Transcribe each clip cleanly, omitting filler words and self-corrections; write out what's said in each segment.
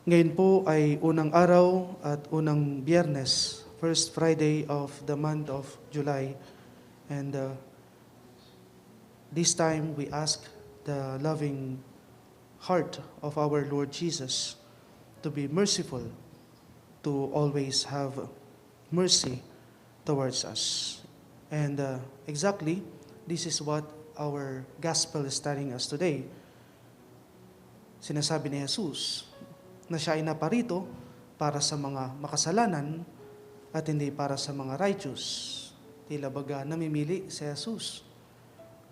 Ngayon po ay unang araw at unang Biyernes, first Friday of the month of July. And this time we ask the loving heart of our Lord Jesus to be merciful, to always have mercy towards us. And exactly, this is what our gospel is telling us today. Sinasabi ni Jesus na siya ay naparito para sa mga makasalanan at hindi para sa mga righteous. Tila baga namimili si Jesus.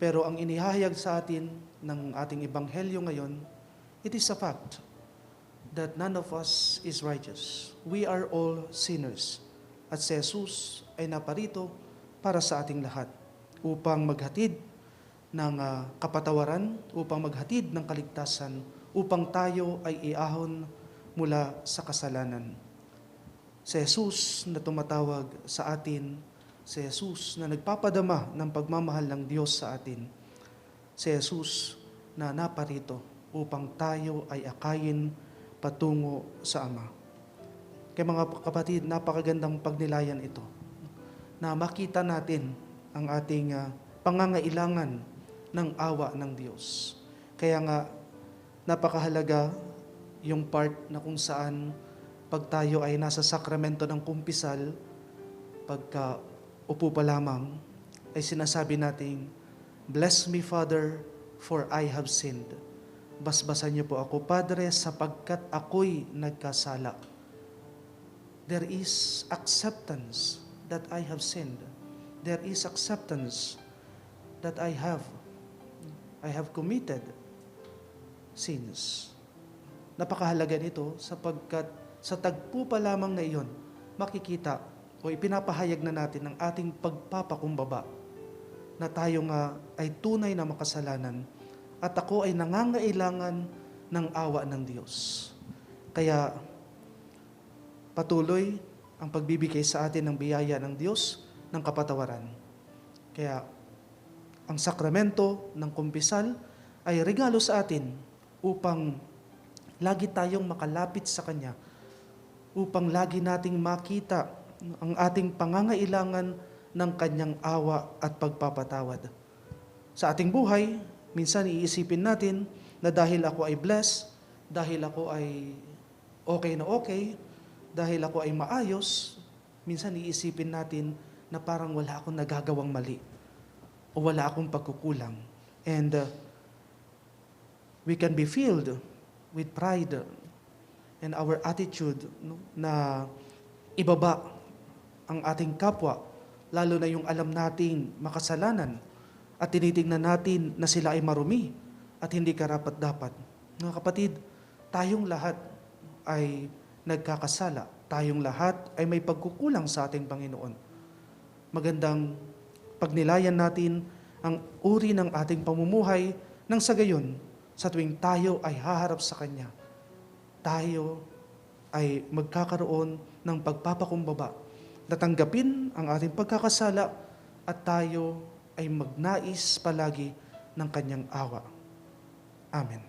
Pero ang inihahayag sa atin ng ating ebanghelyo ngayon, it is a fact that none of us is righteous. We are all sinners. At si Jesus ay naparito para sa ating lahat upang maghatid ng kapatawaran, upang maghatid ng kaligtasan, upang tayo ay iahon mula sa kasalanan. Si Jesus na tumatawag sa atin, si Jesus na nagpapadama ng pagmamahal ng Diyos sa atin, si Jesus na naparito upang tayo ay akayin patungo sa Ama. Kaya mga kapatid, napakagandang pagnilayan ito na makita natin ang ating pangangailangan ng awa ng Diyos. Kaya nga, napakahalaga yung part na kung saan pag tayo ay nasa sakramento ng kumpisal, pagka upo pa lamang, ay sinasabi nating, "Bless me, Father, for I have sinned." Basbasan niyo po ako, Padre, sapagkat ako'y nagkasala. There is acceptance that I have sinned. There is acceptance that I have committed sins. Napakahalaga nito sapagkat sa tagpo pa lamang na iyon, makikita o ipinapahayag na natin ang ating pagpapakumbaba na tayo nga ay tunay na makasalanan at ako ay nangangailangan ng awa ng Diyos. Kaya patuloy ang pagbibigay sa atin ng biyaya ng Diyos ng kapatawaran. Kaya ang sakramento ng kumpisal ay regalo sa atin upang lagi tayong makalapit sa Kanya, upang lagi nating makita ang ating pangangailangan ng Kanyang awa at pagpapatawad. Sa ating buhay, minsan iisipin natin na dahil ako ay blessed, dahil ako ay okay, dahil ako ay maayos, minsan iisipin natin na parang wala akong nagagawang mali o wala akong pagkukulang. And we can be filled with pride and our attitude na ibaba ang ating kapwa, lalo na yung alam nating makasalanan at tinitingnan natin na sila ay marumi at hindi karapat-dapat. Mga kapatid, tayong lahat ay nagkakasala. Tayong lahat ay may pagkukulang sa ating Panginoon. Magandang pagnilayan natin ang uri ng ating pamumuhay nang sa gayon, sa tuwing tayo ay haharap sa Kanya, tayo ay magkakaroon ng pagpapakumbaba, natanggapin ang ating pagkakasala at tayo ay magnais palagi ng Kanyang awa. Amen.